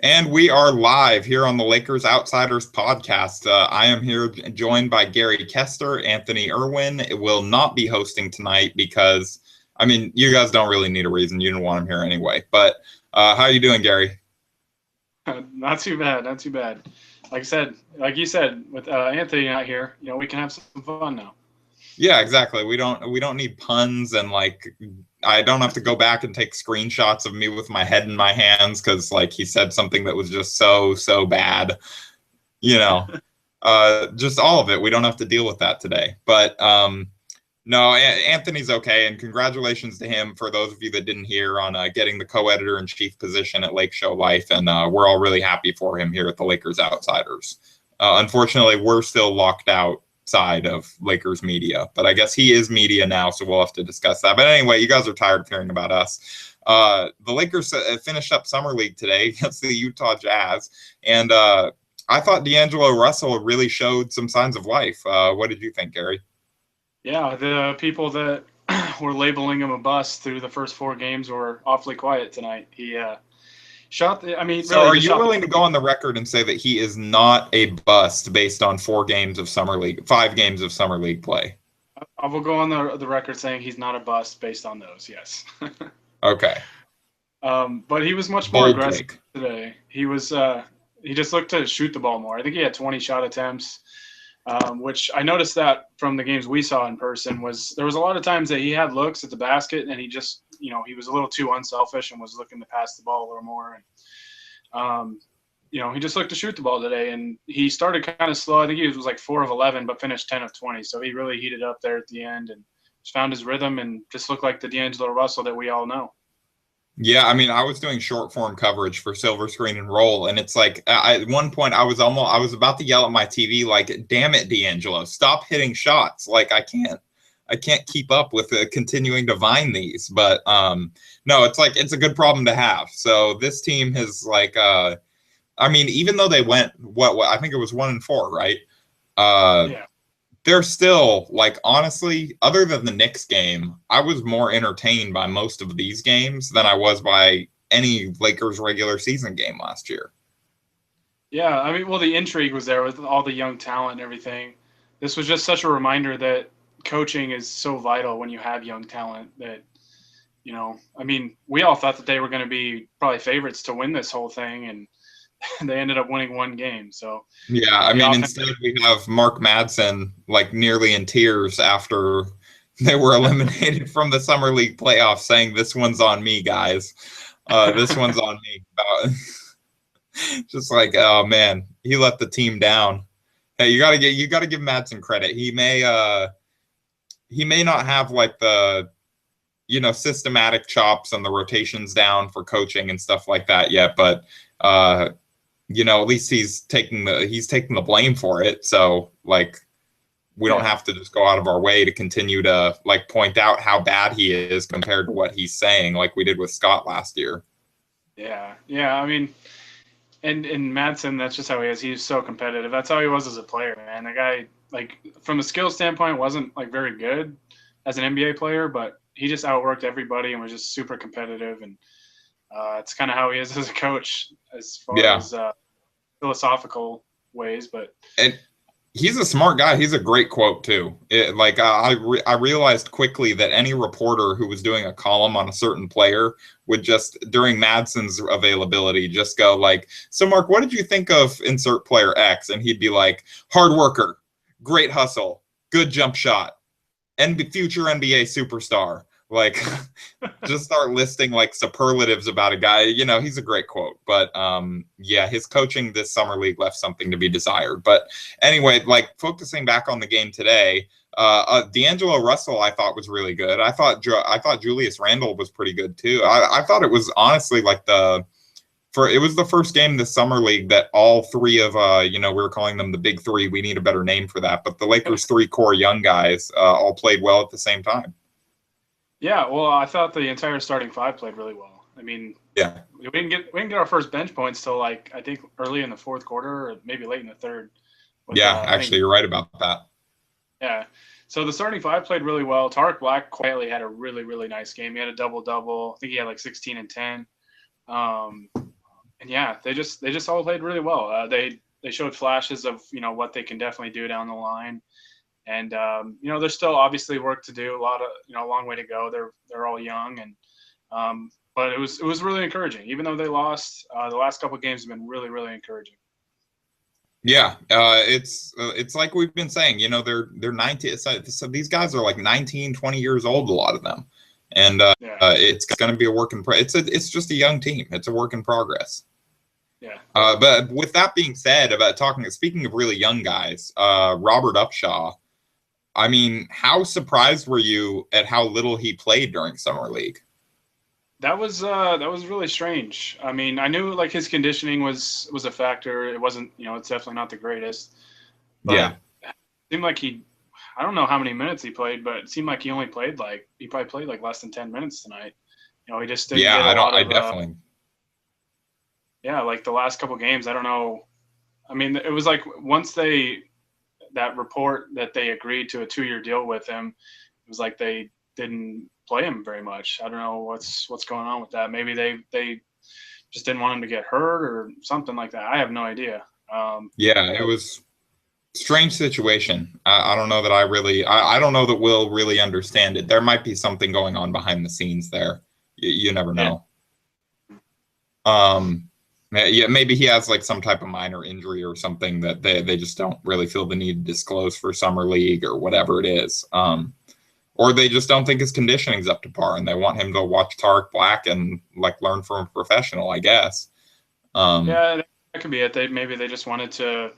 And we are live here on the Lakers Outsiders podcast. I am here joined by Gary Kester. Anthony Irwin will not be hosting tonight because, you guys don't really need a reason. You didn't want him here anyway. But how are you doing, Gary? Not too bad, not too bad. Like you said, with Anthony not here, we can have some fun now. Yeah, exactly. We don't need puns and I don't have to go back and take screenshots of me with my head in my hands because he said something that was just so bad. You know, just all of it. We don't have to deal with that today. But no, Anthony's okay, and congratulations to him for those of you that didn't hear on getting the co-editor in chief position at Lake Show Life, and we're all really happy for him here at the Lakers Outsiders. Unfortunately, we're still locked outside of Lakers media, but I guess he is media now, so we'll have to discuss that. But anyway, you guys are tired of hearing about us. The Lakers finished up Summer League today against the Utah Jazz, and I thought D'Angelo Russell really showed some signs of life. What did you think, Gary? Yeah, the people that were labeling him a bust through the first four games were awfully quiet tonight. He shot the, So really, are you willing to go on the record and say that he is not a bust based on 5 games of Summer League play? I will go on the record saying he's not a bust based on those, yes. Okay. But he was much more Bold aggressive take. today. He just looked to shoot the ball more. I think he had 20 shot attempts. Which I noticed that from the games we saw in person there was a lot of times that he had looks at the basket and he just, he was a little too unselfish and was looking to pass the ball a little more. And, he just looked to shoot the ball today, and he started kind of slow. I think he was like 4 of 11, but finished 10 of 20. So he really heated up there at the end and just found his rhythm and just looked like the D'Angelo Russell that we all know. Yeah, I was doing short form coverage for Silver Screen and Roll, and it's at one point I was about to yell at my TV like, "Damn it, D'Angelo, stop hitting shots!" I can't keep up with continuing to vine these. But no, it's a good problem to have. So this team has even though they went what I think it was 1-4, right? Yeah. They're still honestly, other than the Knicks game, I was more entertained by most of these games than I was by any Lakers regular season game last year. Yeah, the intrigue was there with all the young talent and everything. This was just such a reminder that coaching is so vital when you have young talent that, we all thought that they were going to be probably favorites to win this whole thing, and they ended up winning one game. So yeah, instead we have Mark Madsen nearly in tears after they were eliminated from the Summer League playoffs, saying, "This one's on me, guys. This one's on me." Just oh man, he let the team down. Hey, you gotta give Madsen credit. He may not have the systematic chops and the rotations down for coaching and stuff like that yet, but at least he's taking the blame for it. So we don't have to just go out of our way to continue to point out how bad he is compared to what he's saying, like we did with Scott last year. Yeah. And Madsen, that's just how he is. He's so competitive. That's how he was as a player, man. The guy, from a skill standpoint, wasn't very good as an NBA player, but he just outworked everybody and was just super competitive. And it's kind of how he is as a coach, as far as philosophical ways. And he's a smart guy. He's a great quote too. I realized quickly that any reporter who was doing a column on a certain player would just, during Madsen's availability, just go "So Mark, what did you think of insert player X?" And he'd be like, "Hard worker, great hustle, good jump shot, and future NBA superstar." Just start listing superlatives about a guy. He's a great quote. But his coaching this Summer League left something to be desired. But anyway, focusing back on the game today, D'Angelo Russell I thought was really good. I thought Julius Randle was pretty good too. I thought it was honestly it was the first game this Summer League that all three of we were calling them the big three. We need a better name for that. But the Lakers' 3 core young guys all played well at the same time. Yeah, well, I thought the entire starting 5 played really well. Yeah, we didn't get our first bench points till I think early in the fourth quarter, or maybe late in the third. Actually, you're right about that. Yeah, so the starting 5 played really well. Tarik Black quietly had a really, really nice game. He had a double-double. I think he had 16 and 10. and yeah, they just all played really well. They showed flashes of what they can definitely do down the line, and there's still obviously work to do. A lot of a long way to go. They're all young, and but it was really encouraging. Even though they lost, the last couple of games have been really really encouraging. Yeah, it's like we've been saying, they're 19. So these guys are like 19, 20 years old, a lot of them, and Yeah, it's going to be a work in it's just a young team. It's a work in progress. yeah. But with that being said, speaking of really young guys, Robert Upshaw. I mean, how surprised were you at how little he played during summer league? That was really strange. I mean, I knew like his conditioning was a factor. It wasn't, it's definitely not the greatest, Yeah, but it seemed like I don't know how many minutes he played, but it seemed like he probably played like less than 10 minutes tonight. He just didn't yeah, get a lot I of, definitely. yeah, like the last couple games. I don't know. I mean, it was like once that report that they agreed to a 2-year deal with him, it was like they didn't play him very much. I don't know what's going on with that. Maybe they just didn't want him to get hurt or something like that. I have no idea. Yeah, it But was strange situation. I don't know that I don't know that we'll really understand it. There might be something going on behind the scenes there. You never yeah, know. Yeah, maybe he has like some type of minor injury or something that they just don't really feel the need to disclose for summer league or whatever it is. Or they just don't think his conditioning's up to par and they want him to watch Tarek Black and like learn from a professional, I guess. Um, yeah, that could be it. Maybe they just wanted to,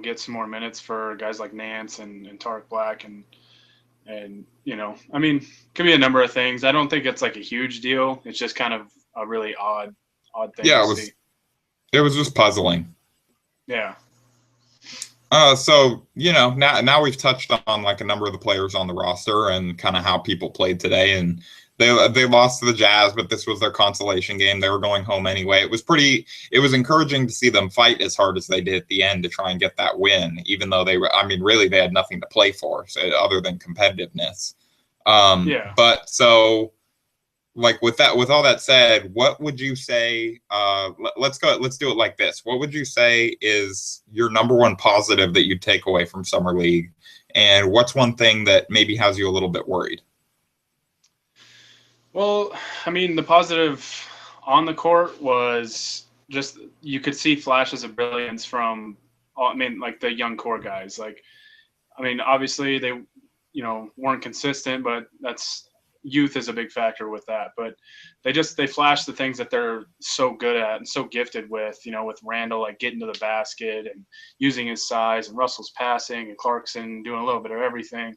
get some more minutes for guys like Nance and Tarek Black and I mean, could be a number of things. I don't think it's like a huge deal. It's just kind of a really odd thing yeah, to see. it was just puzzling. Yeah. So now we've touched on like a number of the players on the roster and kind of how people played today, and they lost to the Jazz, but this was their consolation game. They were going home anyway. It was encouraging to see them fight as hard as they did at the end to try and get that win, even though I mean, really they had nothing to play for other than competitiveness. Yeah. But so like with all that said, what would you say, let's do it like this. What would you say is your number one positive that you take away from summer league, and what's one thing that maybe has you a little bit worried? Well, I mean, the positive on the court was just you could see flashes of brilliance from, I mean, like the young core guys. Like, I mean, obviously they, weren't consistent, but youth is a big factor with that. But they flash the things that they're so good at and so gifted with, with Randall like getting to the basket and using his size, and Russell's passing, and Clarkson doing a little bit of everything.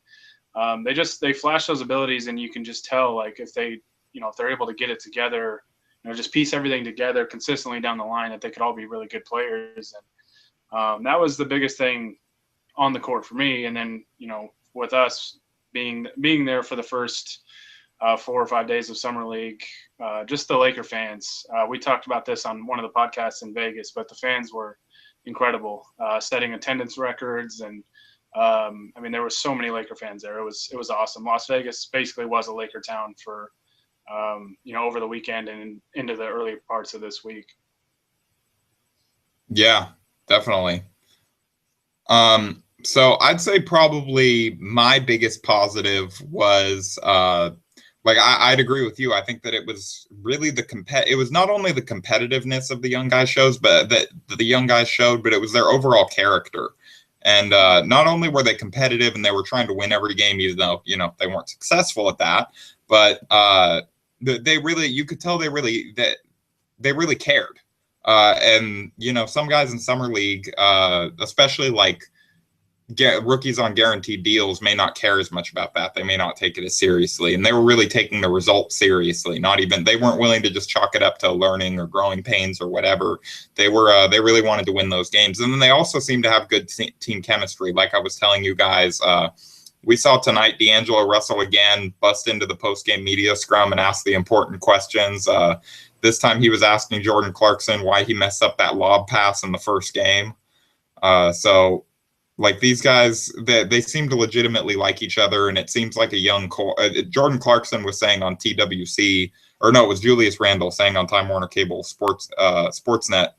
They flash those abilities, and you can just tell like if they're able to get it together, just piece everything together consistently down the line, that they could all be really good players. And that was the biggest thing on the court for me. And then with us being there for the first 4 or 5 days of summer league, just the Laker fans. We talked about this on one of the podcasts in Vegas, but the fans were incredible, setting attendance records. And I mean, there were so many Laker fans there. It was awesome. Las Vegas basically was a Laker town for, over the weekend and into the early parts of this week. Yeah, definitely. So I'd say probably my biggest positive was like I'd agree with you. I think that it was really it was not only the competitiveness of the young guys shows, but that the young guys showed, but it was their overall character. And not only were they competitive and they were trying to win every game, even though they weren't successful at that, but they really, you could tell they really cared. And some guys in summer league, especially like rookies on guaranteed deals, may not care as much about that. They may not take it as seriously, and they were really taking the results seriously. They weren't willing to just chalk it up to learning or growing pains or whatever. They really wanted to win those games. And then they also seemed to have good team chemistry. Like I was telling you guys, we saw tonight D'Angelo Russell again bust into the post-game media scrum and ask the important questions. This time he was asking Jordan Clarkson why he messed up that lob pass in the first game. So like these guys, they seem to legitimately like each other, and it seems like a young core. Jordan Clarkson was saying on TWC or no, it was Julius Randle saying on Time Warner Cable Sportsnet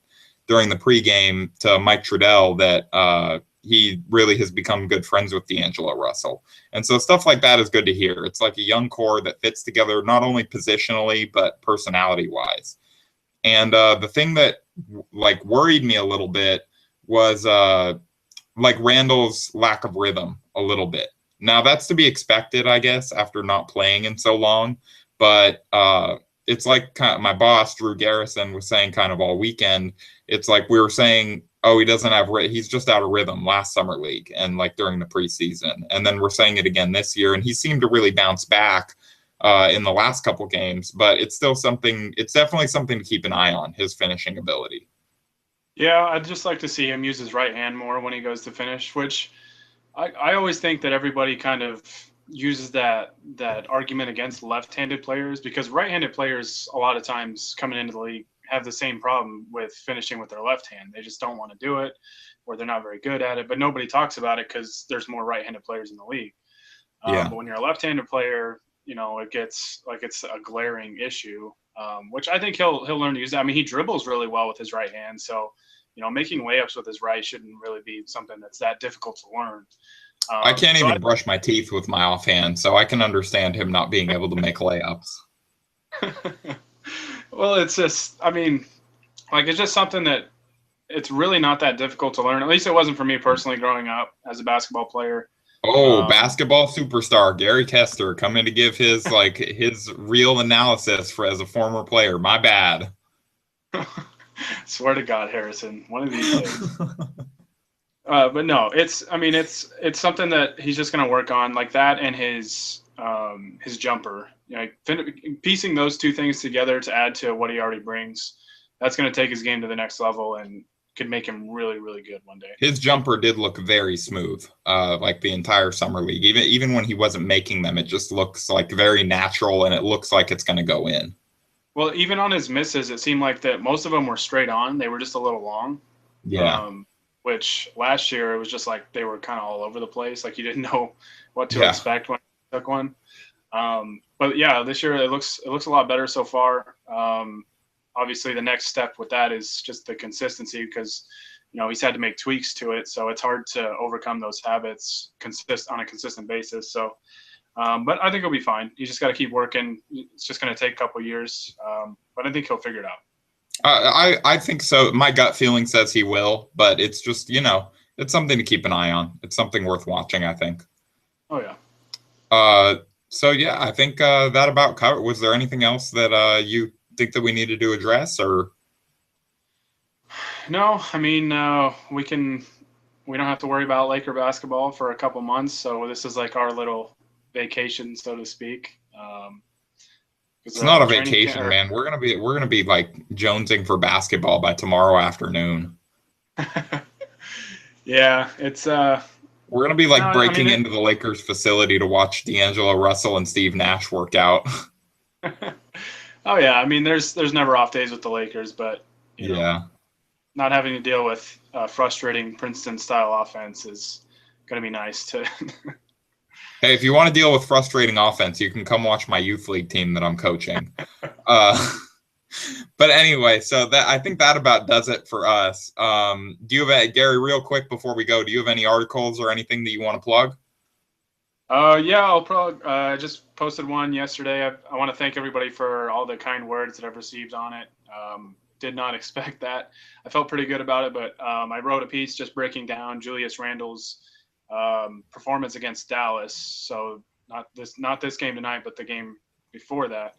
during the pregame to Mike Trudell that he really has become good friends with D'Angelo Russell. And so stuff like that is good to hear. It's like a young core that fits together not only positionally, but personality-wise. And the thing that like worried me a little bit was like Randall's lack of rhythm a little bit. Now that's to be expected, I guess, after not playing in so long. But it's like kind of, my boss, Drew Garrison, was saying kind of all weekend. It's like we were saying, oh, he doesn't have, he's just out of rhythm last summer league and like during the preseason. And then we're saying it again this year. And he seemed to really bounce back in the last couple games. But it's still something, it's definitely something to keep an eye on, his finishing ability. Yeah, I'd just like to see him use his right hand more when he goes to finish, which I always think that everybody kind of uses that argument against left-handed players, because right-handed players a lot of times coming into the league have the same problem with finishing with their left hand. They just don't want to do it, or they're not very good at it, but nobody talks about it because there's more right-handed players in the league. Yeah. But when you're a left-handed player, you know, it gets like it's a glaring issue, which I think he'll learn to use that. I mean, he dribbles really well with his right hand, so you know, making layups with his right shouldn't really be something that's that difficult to learn. I can't even brush my teeth with my offhand, so I can understand him not being able to make layups. Well, it's just, I mean, like it's just something that it's really not that difficult to learn. At least it wasn't for me personally growing up as a basketball player. Oh, basketball superstar Gary Kester coming to give his like his real analysis for as a former player. My bad. Swear to God, Harrison, one of these days. But no, it's something that he's just going to work on, like that and his jumper. You know, piecing those two things together to add to what he already brings, that's going to take his game to the next level and could make him really, really good one day. His jumper did look very smooth, like the entire summer league. Even when he wasn't making them, it just looks like very natural, and it looks like it's going to go in. Well, even on his misses, it seemed like that most of them were straight on. They were just a little long. Yeah. Which last year it was just like they were kind of all over the place. Like you didn't know what to expect when you took one. But yeah, this year it looks a lot better so far. Obviously, the next step with that is just the consistency, because you know he's had to make tweaks to it, so it's hard to overcome those habits on a consistent basis. So. But I think he'll be fine. You just got to keep working. It's just going to take a couple of years, but I think he'll figure it out. I think so. My gut feeling says he will, but it's just, you know, it's something to keep an eye on. It's something worth watching, I think. Oh, yeah. So, yeah, I think that about covered. Was there anything else that you think that we needed to address? Or No, I mean, we don't have to worry about Laker basketball for a couple months, so this is like our little vacation, so to speak. It's not a vacation, man. We're gonna be like jonesing for basketball by tomorrow afternoon. Yeah, it's we're gonna be like breaking into the Lakers facility to watch D'Angelo Russell and Steve Nash work out. Oh yeah, I mean there's never off days with the Lakers, but you know, not having to deal with frustrating Princeton style offense is gonna be nice to. Hey, if you want to deal with frustrating offense, you can come watch my youth league team that I'm coaching. But anyway, so that I think that about does it for us. Do you have Gary, real quick before we go? Do you have any articles or anything that you want to plug? Yeah, I'll plug. I just posted one yesterday. I want to thank everybody for all the kind words that I've received on it. Did not expect that. I felt pretty good about it, but I wrote a piece just breaking down Julius Randle's performance against Dallas. So not this game tonight, but the game before that.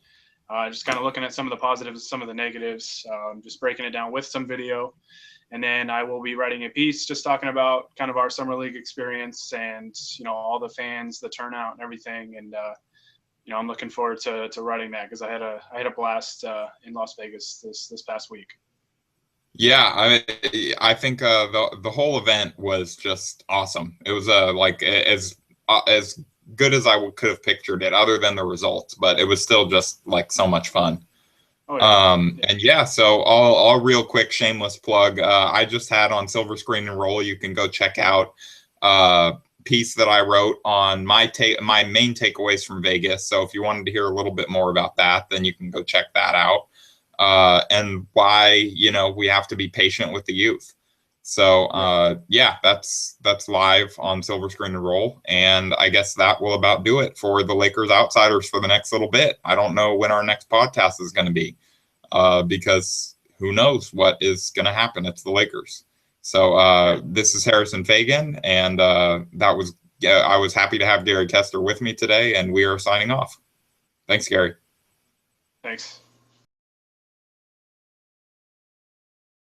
Just kind of looking at some of the positives, some of the negatives, just breaking it down with some video. And then I will be writing a piece just talking about kind of our summer league experience and, you know, all the fans, the turnout and everything. And, you know, I'm looking forward to writing that because I had a blast in Las Vegas this past week. Yeah, I think the whole event was just awesome. It was like as good as I could have pictured it, other than the results, but it was still just like so much fun. Oh, yeah. And yeah, so I'll real quick shameless plug. I just had on Silver Screen and Roll. You can go check out piece that I wrote on my main takeaways from Vegas. So if you wanted to hear a little bit more about that, then you can go check that out. And why, you know, we have to be patient with the youth. So yeah, that's live on Silver Screen and Roll. And I guess that will about do it for the Lakers Outsiders for the next little bit. I don't know when our next podcast is going to be, because who knows what is going to happen. It's the Lakers. So this is Harrison Fagan, and I was happy to have Gary Kester with me today, and we are signing off. Thanks, Gary. Thanks.